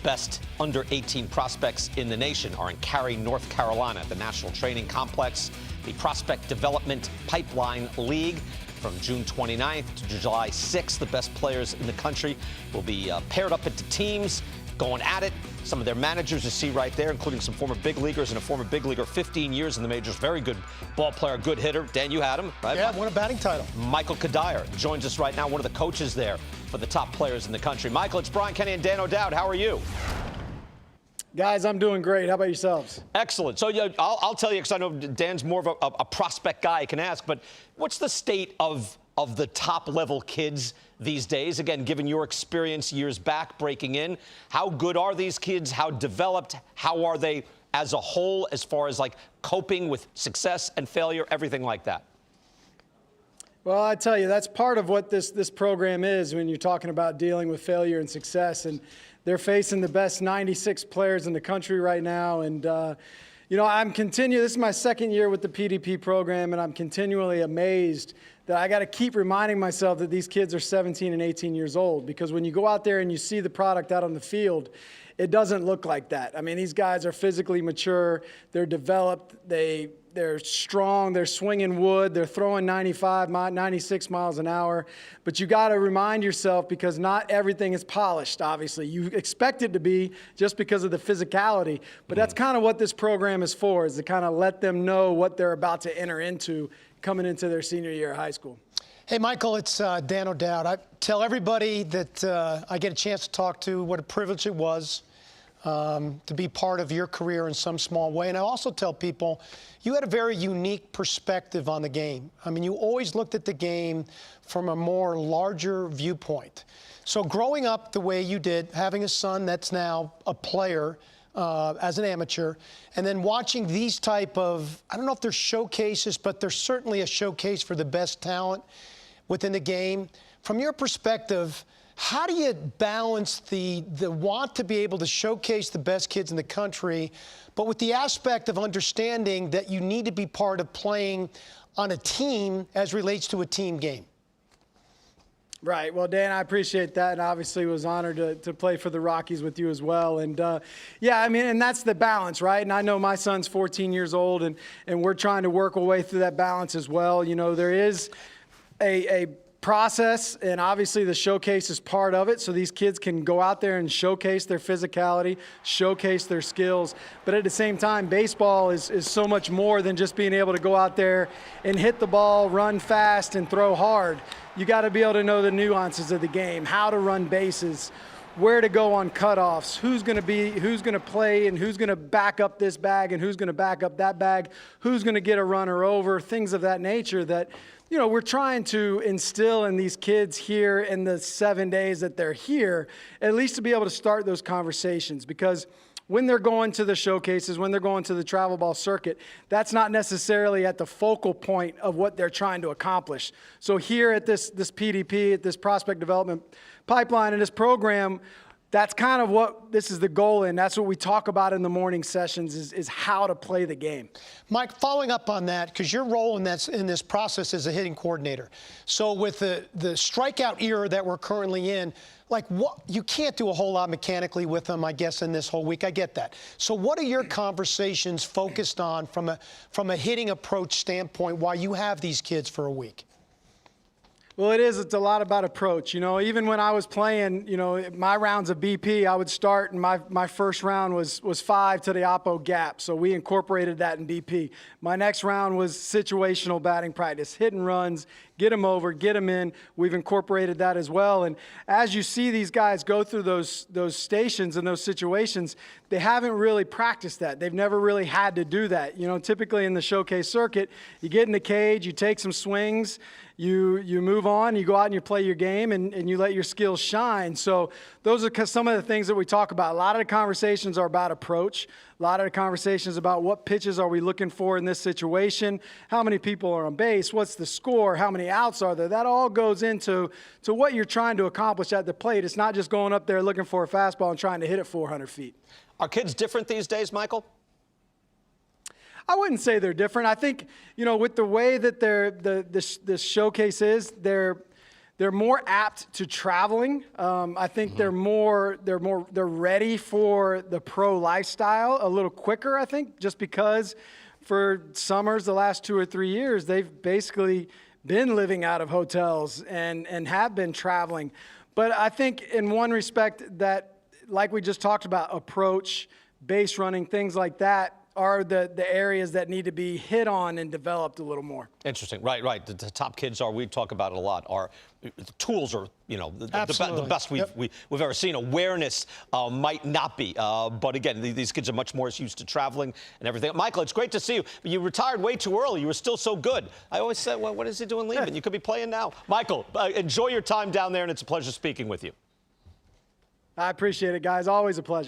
Best under 18 prospects in the nation are in Cary, North Carolina, at the National Training Complex, the Prospect Development Pipeline League. From June 29th to July 6th, the best players in the country will be paired up into teams, going at it. Some of their managers you see right there, including some former big leaguers and a former big leaguer, 15 years in the majors, very good ball player, good hitter. Dan, you had him, right? Yeah, won a batting title. Michael Cuddyer joins us right now, one of the coaches there for the top players in the country. Michael, it's Brian Kenny and Dan O'Dowd. How are you? Guys, I'm doing great. How about yourselves? Excellent. So yeah, I'll tell you, because I know Dan's more of a prospect guy, I can ask, but what's the state of the top-level kids these days? Again, given your experience years back breaking in, how good are these kids? How developed? How are they as a whole as far as, like, coping with success and failure, everything like that? Well, I tell you, that's part of what this program is when you're talking about dealing with failure and success. And they're facing the best 96 players in the country right now. And, you know, this is my second year with the PDP program, and I'm continually amazed that I got to keep reminding myself that these kids are 17 and 18 years old, because when you go out there and you see the product out on the field, it doesn't look like that. I mean, these guys are physically mature, they're developed, they're strong, they're swinging wood, they're throwing 96 miles an hour. But you got to remind yourself, because not everything is polished, obviously. You expect it to be just because of the physicality. But that's kind of what this program is for, is to kind of let them know what they're about to enter into coming into their senior year of high school. Hey, Michael, it's Dan O'Dowd. I tell everybody that I get a chance to talk to what a privilege it was to be part of your career in some small way. And I also tell people you had a very unique perspective on the game. I mean, you always looked at the game from a more larger viewpoint. So growing up the way you did, having a son that's now a player as an amateur, and then watching these type of, I don't know if they're showcases, but they're certainly a showcase for the best talent within the game. From your perspective, how do you balance the want to be able to showcase the best kids in the country, but with the aspect of understanding that you need to be part of playing on a team as relates to a team game? Right. Well, Dan, I appreciate that, and obviously was honored to play for the Rockies with you as well. And, yeah, I mean, and that's the balance, right? And I know my son's 14 years old, and we're trying to work our way through that balance as well. You know, there is a process, and obviously the showcase is part of it, so these kids can go out there and showcase their physicality, showcase their skills. But at the same time, baseball is so much more than just being able to go out there and hit the ball, run fast, and throw hard. You got to be able to know the nuances of the game, how to run bases, where to go on cutoffs, who's going to play, and who's going to back up this bag, and who's going to back up that bag, who's going to get a runner over, things of that nature that, you know, we're trying to instill in these kids here in the 7 days that they're here, at least to be able to start those conversations. Because when they're going to the showcases, when they're going to the travel ball circuit, that's not necessarily at the focal point of what they're trying to accomplish. So here at this PDP, at this Prospect Development Pipeline, in this program, that's kind of what this is the goal, and that's what we talk about in the morning sessions is how to play the game. Mike, following up on that, because your role in this process is a hitting coordinator. So with the strikeout era that we're currently in, like, what, you can't do a whole lot mechanically with them, I guess, in this whole week. I get that. So what are your conversations focused on from a hitting approach standpoint while you have these kids for a week? Well, it's a lot about approach. You know, even when I was playing, you know, my rounds of BP, I would start, and my first round was 5 to the oppo gap. So we incorporated that in BP. My next round was situational batting practice, hit and runs, get them over, get them in. We've incorporated that as well. And as you see these guys go through those stations and those situations, they haven't really practiced that. They've never really had to do that. You know, typically in the showcase circuit, you get in the cage, you take some swings, you move on, you go out and you play your game, and you let your skills shine. So those are some of the things that we talk about. A lot of the conversations are about approach. A lot of the conversations about what pitches are we looking for in this situation, how many people are on base, what's the score, how many outs are there. That all goes into what you're trying to accomplish at the plate. It's not just going up there looking for a fastball and trying to hit it 400 feet. Are kids different these days, Michael? I wouldn't say they're different. I think, you know, with the way that the showcase is, they're they're more apt to traveling. I think they're ready for the pro lifestyle a little quicker, I think, just because for summers the last 2 or 3 years, they've basically been living out of hotels and have been traveling. But I think in one respect that, like we just talked about, approach, base running, things like that, are the areas that need to be hit on and developed a little more. Interesting. Right. The top kids are, we talk about it a lot, the tools are, the best we've ever seen. Awareness might not be. But again, these kids are much more used to traveling and everything. Michael, it's great to see you. You retired way too early. You were still so good. I always said, well, what is he doing leaving? You could be playing now. Michael, enjoy your time down there, and it's a pleasure speaking with you. I appreciate it, guys. Always a pleasure.